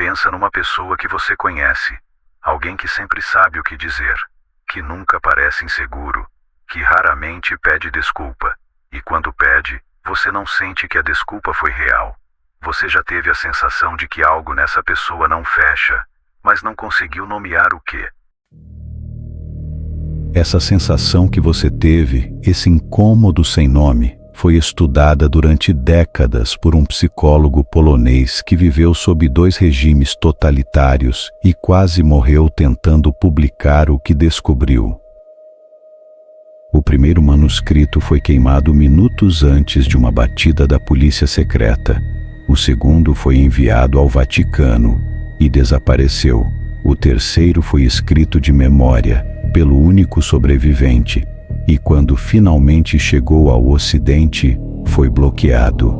Pensa numa pessoa que você conhece, alguém que sempre sabe o que dizer, que nunca parece inseguro, que raramente pede desculpa, e quando pede, você não sente que a desculpa foi real. Você já teve a sensação de que algo nessa pessoa não fecha, mas não conseguiu nomear o quê? Essa sensação que você teve, esse incômodo sem nome, foi estudada durante décadas por um psicólogo polonês que viveu sob 2 regimes totalitários e quase morreu tentando publicar o que descobriu. O primeiro manuscrito foi queimado minutos antes de uma batida da polícia secreta. O segundo foi enviado ao Vaticano e desapareceu. O terceiro foi escrito de memória pelo único sobrevivente, e quando finalmente chegou ao Ocidente, foi bloqueado.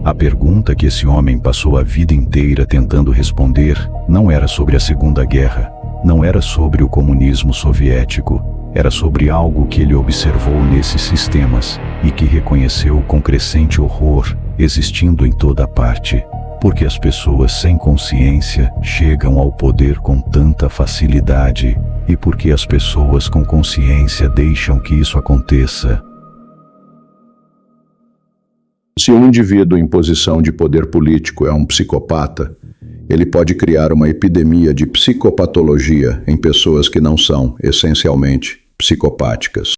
A pergunta que esse homem passou a vida inteira tentando responder não era sobre a Segunda Guerra, não era sobre o comunismo soviético, era sobre algo que ele observou nesses sistemas e que reconheceu com crescente horror existindo em toda parte. Porque as pessoas sem consciência chegam ao poder com tanta facilidade e porque as pessoas com consciência deixam que isso aconteça. Se um indivíduo em posição de poder político é um psicopata, ele pode criar uma epidemia de psicopatologia em pessoas que não são, essencialmente, psicopáticas.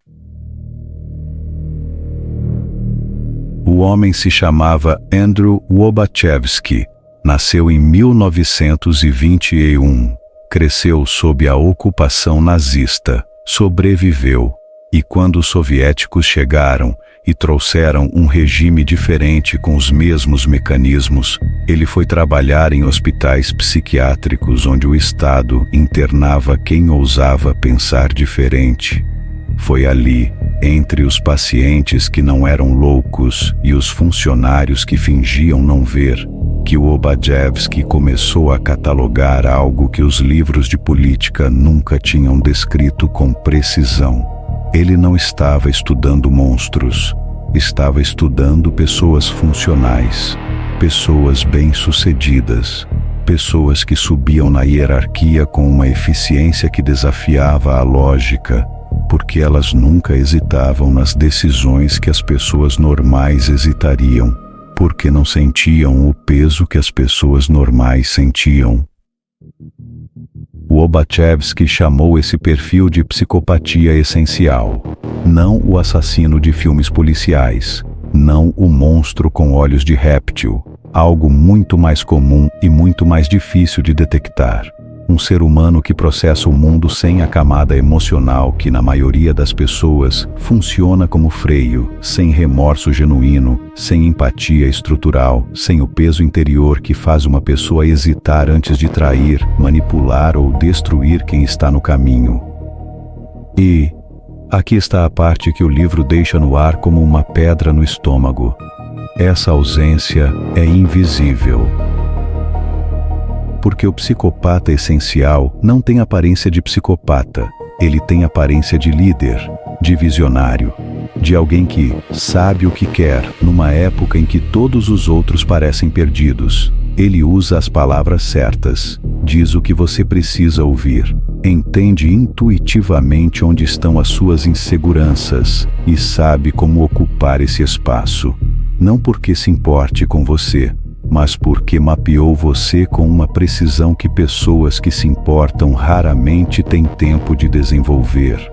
O homem se chamava Andrew Łobachewski, nasceu em 1921, cresceu sob a ocupação nazista, sobreviveu, e quando os soviéticos chegaram e trouxeram um regime diferente com os mesmos mecanismos, ele foi trabalhar em hospitais psiquiátricos onde o Estado internava quem ousava pensar diferente. Foi ali, entre os pacientes que não eram loucos e os funcionários que fingiam não ver, que o Łobachewski começou a catalogar algo que os livros de política nunca tinham descrito com precisão. Ele não estava estudando monstros, estava estudando pessoas funcionais, pessoas bem-sucedidas, pessoas que subiam na hierarquia com uma eficiência que desafiava a lógica, porque elas nunca hesitavam nas decisões que as pessoas normais hesitariam, porque não sentiam o peso que as pessoas normais sentiam. O Łobachewski chamou esse perfil de psicopatia essencial, não o assassino de filmes policiais, não o monstro com olhos de réptil, algo muito mais comum e muito mais difícil de detectar. Um ser humano que processa o mundo sem a camada emocional que, na maioria das pessoas, funciona como freio, sem remorso genuíno, sem empatia estrutural, sem o peso interior que faz uma pessoa hesitar antes de trair, manipular ou destruir quem está no caminho. E aqui está a parte que o livro deixa no ar como uma pedra no estômago. Essa ausência é invisível. Porque o psicopata essencial não tem aparência de psicopata, ele tem aparência de líder, de visionário, de alguém que sabe o que quer numa época em que todos os outros parecem perdidos. Ele usa as palavras certas, diz o que você precisa ouvir, entende intuitivamente onde estão as suas inseguranças e sabe como ocupar esse espaço, não porque se importe com você, mas porque mapeou você com uma precisão que pessoas que se importam raramente têm tempo de desenvolver.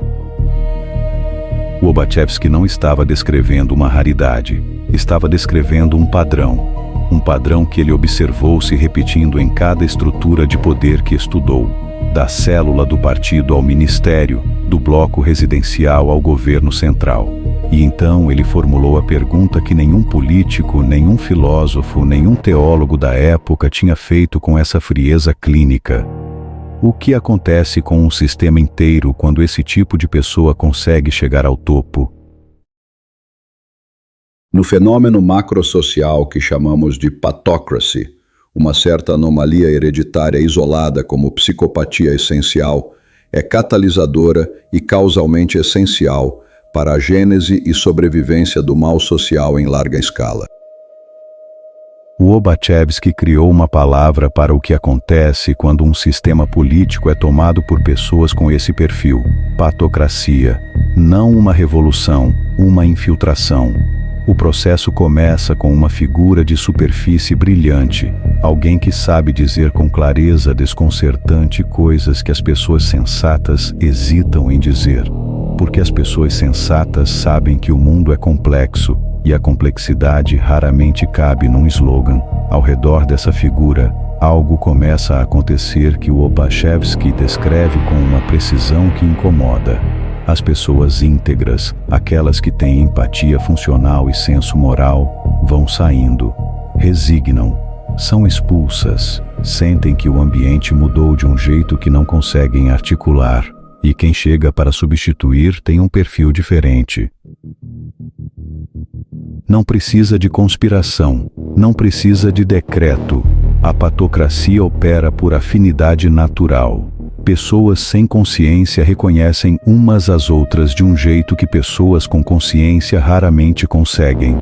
O Łobachewski não estava descrevendo uma raridade, estava descrevendo um padrão que ele observou se repetindo em cada estrutura de poder que estudou, da célula do partido ao ministério, do bloco residencial ao governo central. E então ele formulou a pergunta que nenhum político, nenhum filósofo, nenhum teólogo da época tinha feito com essa frieza clínica. O que acontece com um sistema inteiro quando esse tipo de pessoa consegue chegar ao topo? No fenômeno macrosocial que chamamos de pathocracy, uma certa anomalia hereditária isolada como psicopatia essencial é catalisadora e causalmente essencial para a gênese e sobrevivência do mal social em larga escala. O Lobachevsky criou uma palavra para o que acontece quando um sistema político é tomado por pessoas com esse perfil: patocracia. Não uma revolução, uma infiltração. O processo começa com uma figura de superfície brilhante, alguém que sabe dizer com clareza desconcertante coisas que as pessoas sensatas hesitam em dizer. Porque as pessoas sensatas sabem que o mundo é complexo, e a complexidade raramente cabe num slogan. Ao redor dessa figura, algo começa a acontecer que o Lobachevsky descreve com uma precisão que incomoda. As pessoas íntegras, aquelas que têm empatia funcional e senso moral, vão saindo, resignam, são expulsas, sentem que o ambiente mudou de um jeito que não conseguem articular, e quem chega para substituir tem um perfil diferente. Não precisa de conspiração, não precisa de decreto. A patocracia opera por afinidade natural. Pessoas sem consciência reconhecem umas às outras de um jeito que pessoas com consciência raramente conseguem.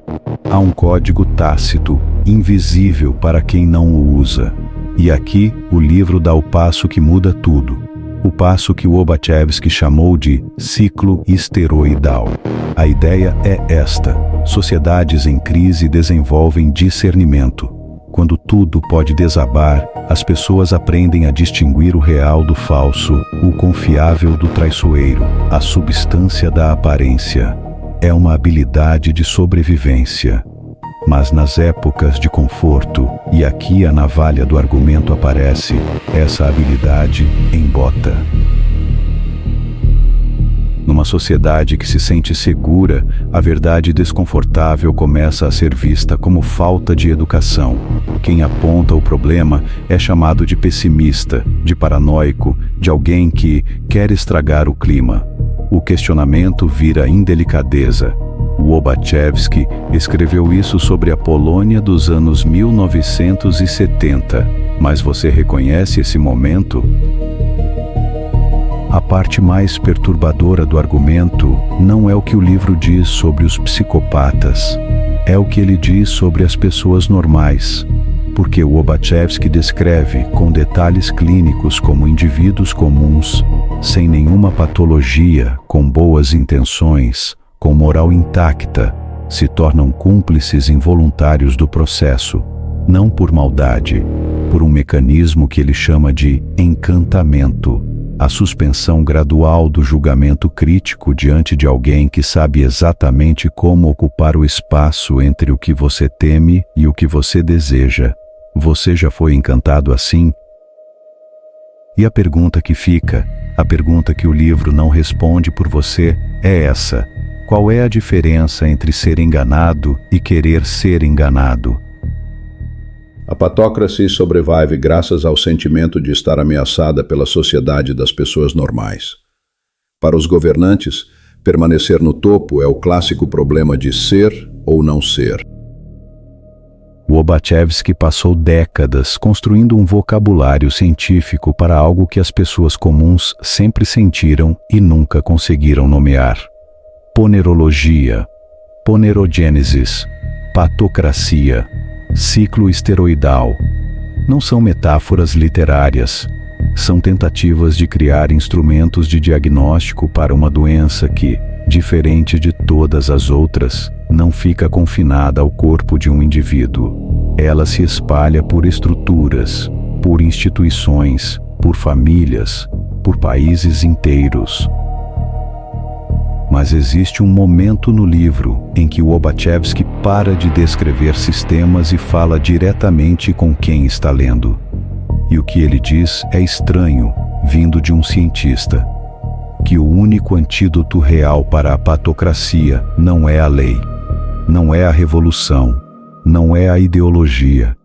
Há um código tácito, invisível para quem não o usa. E aqui, o livro dá o passo que muda tudo. O passo que o Lobachevsky chamou de ciclo esteroidal. A ideia é esta: sociedades em crise desenvolvem discernimento. Quando tudo pode desabar, as pessoas aprendem a distinguir o real do falso, o confiável do traiçoeiro, a substância da aparência. É uma habilidade de sobrevivência. Mas nas épocas de conforto, e aqui a navalha do argumento aparece, essa habilidade embota. Numa sociedade que se sente segura, a verdade desconfortável começa a ser vista como falta de educação. Quem aponta o problema é chamado de pessimista, de paranoico, de alguém que quer estragar o clima. O questionamento vira indelicadeza. Lobachevsky escreveu isso sobre a Polônia dos anos 1970. Mas você reconhece esse momento? A parte mais perturbadora do argumento não é o que o livro diz sobre os psicopatas, é o que ele diz sobre as pessoas normais. Porque o Lobachevsky descreve com detalhes clínicos como indivíduos comuns, sem nenhuma patologia, com boas intenções, com moral intacta, se tornam cúmplices involuntários do processo, não por maldade, por um mecanismo que ele chama de encantamento. A suspensão gradual do julgamento crítico diante de alguém que sabe exatamente como ocupar o espaço entre o que você teme e o que você deseja. Você já foi encantado assim? E a pergunta que fica, a pergunta que o livro não responde por você, é essa: qual é a diferença entre ser enganado e querer ser enganado? A patocracia sobrevive graças ao sentimento de estar ameaçada pela sociedade das pessoas normais. Para os governantes, permanecer no topo é o clássico problema de ser ou não ser. Lobachevsky passou décadas construindo um vocabulário científico para algo que as pessoas comuns sempre sentiram e nunca conseguiram nomear. Ponerologia, ponerogênesis, patocracia, ciclo esteroidal. Não são metáforas literárias, são tentativas de criar instrumentos de diagnóstico para uma doença que, diferente de todas as outras, não fica confinada ao corpo de um indivíduo. Ela se espalha por estruturas, por instituições, por famílias, por países inteiros. Mas existe um momento no livro em que o Lobachevsky para de descrever sistemas e fala diretamente com quem está lendo. E o que ele diz é estranho, vindo de um cientista: que o único antídoto real para a patocracia não é a lei, não é a revolução, não é a ideologia,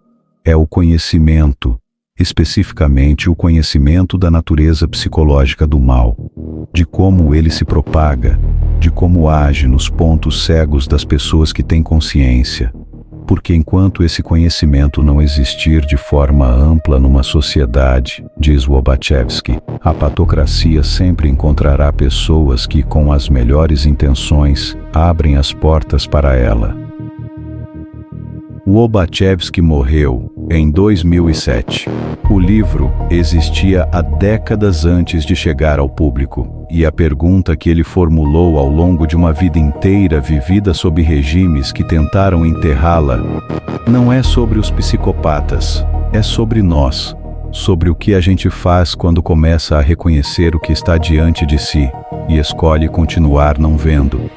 é o conhecimento, especificamente o conhecimento da natureza psicológica do mal, de como ele se propaga, de como age nos pontos cegos das pessoas que têm consciência. Porque enquanto esse conhecimento não existir de forma ampla numa sociedade, diz Lobachevsky, a patocracia sempre encontrará pessoas que, com as melhores intenções, abrem as portas para ela. O Obachevsky morreu em 2007. O livro existia há décadas antes de chegar ao público, e a pergunta que ele formulou ao longo de uma vida inteira vivida sob regimes que tentaram enterrá-la não é sobre os psicopatas, é sobre nós, sobre o que a gente faz quando começa a reconhecer o que está diante de si e escolhe continuar não vendo.